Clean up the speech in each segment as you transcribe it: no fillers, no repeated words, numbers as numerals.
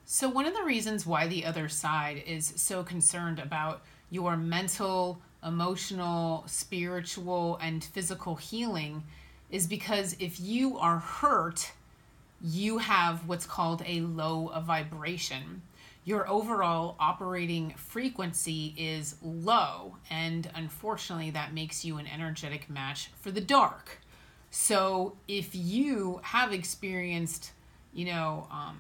So, one of the reasons why the other side is so concerned about your mental, emotional, spiritual, and physical healing is because if you are hurt, you have what's called a low vibration. Your overall operating frequency is low, and unfortunately, that makes you an energetic match for the dark. So, if you have experienced, you know, um,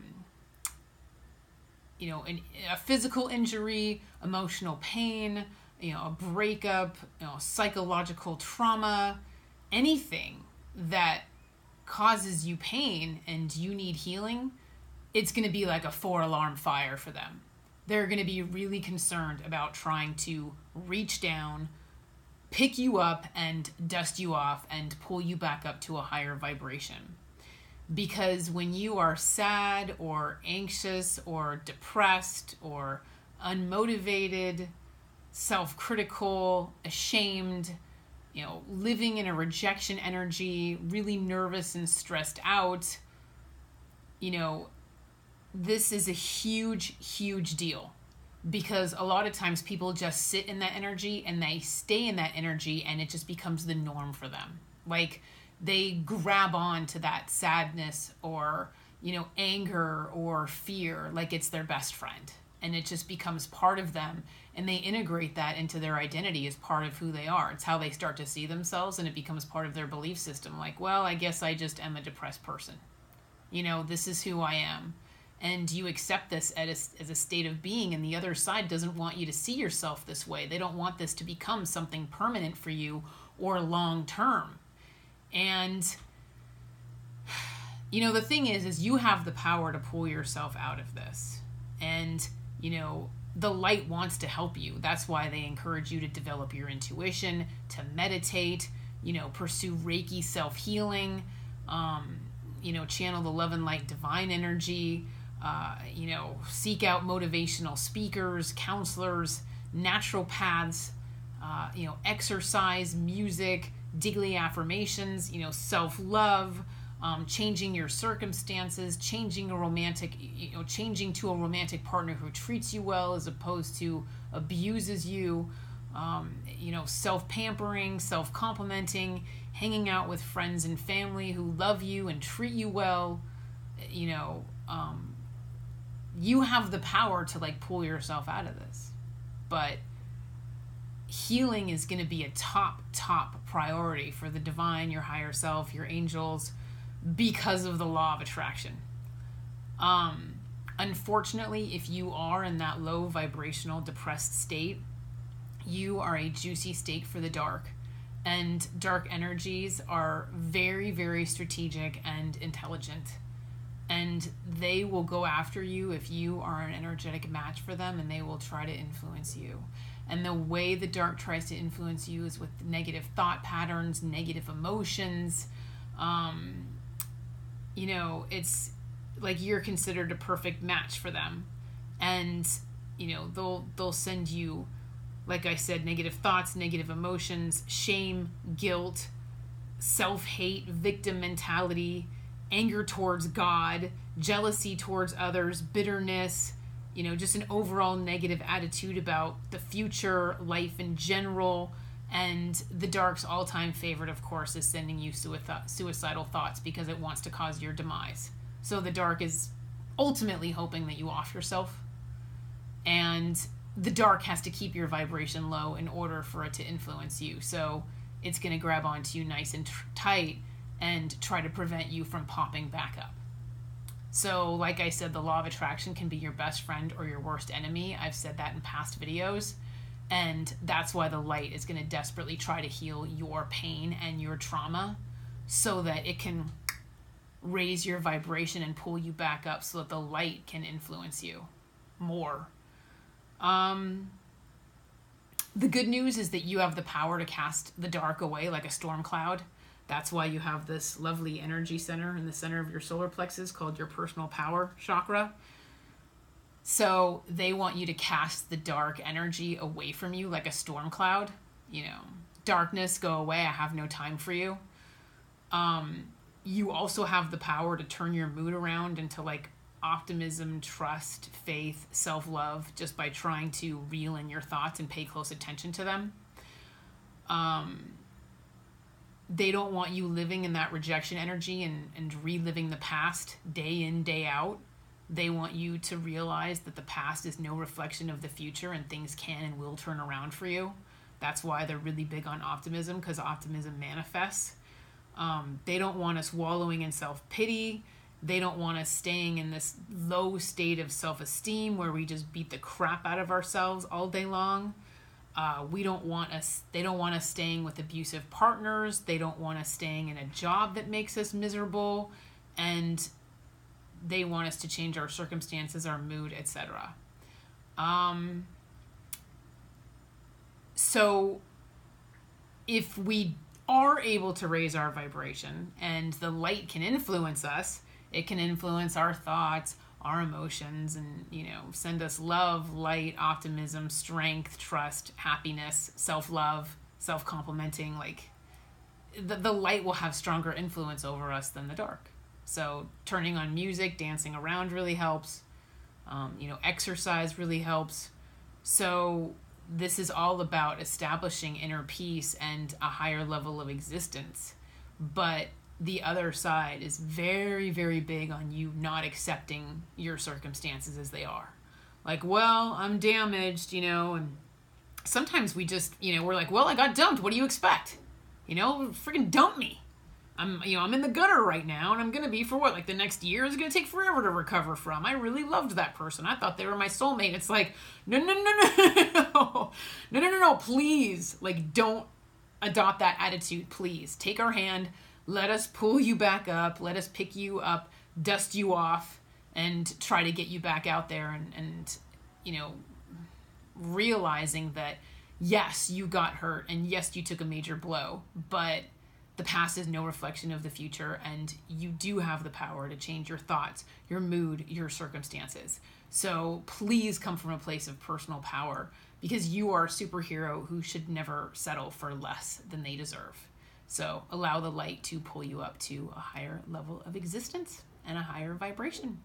a physical injury, emotional pain, a breakup, psychological trauma, anything that causes you pain and you need healing, it's going to be like a four-alarm fire for them. They're going to be really concerned about trying to reach down, pick you up, and dust you off and pull you back up to a higher vibration. Because when you are sad or anxious or depressed or unmotivated, self-critical, ashamed, living in a rejection energy, really nervous and stressed out, this is a huge, huge deal. Because a lot of times people just sit in that energy and they stay in that energy and it just becomes the norm for them. Like, they grab on to that sadness or, anger or fear like it's their best friend. And it just becomes part of them. And they integrate that into their identity as part of who they are. It's how they start to see themselves, and it becomes part of their belief system. Like, well, I guess I just am a depressed person. This is who I am. And you accept this as a state of being, and the other side doesn't want you to see yourself this way. They don't want this to become something permanent for you or long term. And the thing is you have the power to pull yourself out of this. And the light wants to help you. That's why they encourage you to develop your intuition, to meditate, pursue Reiki self-healing, channel the love and light divine energy, seek out motivational speakers, counselors, naturopaths, exercise, music, daily affirmations, self-love, changing your circumstances, changing to a romantic partner who treats you well as opposed to abuses you, self-pampering, self-complimenting, hanging out with friends and family who love you and treat you well. You have the power to pull yourself out of this. But healing is going to be a top priority for the divine, your higher self, your angels, because of the law of attraction. Unfortunately, if you are in that low vibrational depressed state, you are a juicy steak for the dark. And dark energies are very, very strategic and intelligent. And they will go after you if you are an energetic match for them, and they will try to influence you. And the way the dark tries to influence you is with negative thought patterns, negative emotions. It's like you're considered a perfect match for them. And, they'll send you, like I said, negative thoughts, negative emotions, shame, guilt, self-hate, victim mentality, anger towards God, jealousy towards others, bitterness, just an overall negative attitude about the future, life in general. And the dark's all-time favorite, of course, is sending you suicidal thoughts because it wants to cause your demise. So the dark is ultimately hoping that you off yourself. And the dark has to keep your vibration low in order for it to influence you. So it's going to grab onto you nice and tight and try to prevent you from popping back up. So, like I said, the law of attraction can be your best friend or your worst enemy. I've said that in past videos. And that's why the light is going to desperately try to heal your pain and your trauma so that it can raise your vibration and pull you back up so that the light can influence you more. The good news is that you have the power to cast the dark away like a storm cloud. That's why you have this lovely energy center in the center of your solar plexus called your personal power chakra. So they want you to cast the dark energy away from you like a storm cloud. Darkness, go away. I have no time for you. You also have the power to turn your mood around and to optimism, trust, faith, self-love just by trying to reel in your thoughts and pay close attention to them. They don't want you living in that rejection energy and reliving the past day in, day out. They want you to realize that the past is no reflection of the future and things can and will turn around for you. That's why they're really big on optimism, because optimism manifests. They don't want us wallowing in self-pity. They don't want us staying in this low state of self-esteem where we just beat the crap out of ourselves all day long. They don't want us staying with abusive partners. They don't want us staying in a job that makes us miserable. And they want us to change our circumstances, our mood, etc. So if we are able to raise our vibration and the light can influence us, it can influence our thoughts, our emotions, and, send us love, light, optimism, strength, trust, happiness, self-love, self-complimenting. Like, the light will have stronger influence over us than the dark. So turning on music, dancing around really helps. Exercise really helps. So this is all about establishing inner peace and a higher level of existence. But the other side is very, very big on you not accepting your circumstances as they are. Like, well, I'm damaged, and sometimes we just, we're like, well, I got dumped. What do you expect? Freaking dump me. I'm in the gutter right now, and I'm going to be for what? Like, the next year is going to take forever to recover from. I really loved that person. I thought they were my soulmate. It's like, no, please. Like, don't adopt that attitude, please. Take our hand. Let us pull you back up. Let us pick you up, dust you off, and try to get you back out there and realizing that, yes, you got hurt, and yes, you took a major blow, but the past is no reflection of the future, and you do have the power to change your thoughts, your mood, your circumstances. So please come from a place of personal power, because you are a superhero who should never settle for less than they deserve. So allow the light to pull you up to a higher level of existence and a higher vibration.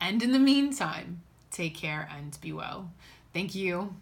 And in the meantime, take care and be well. Thank you.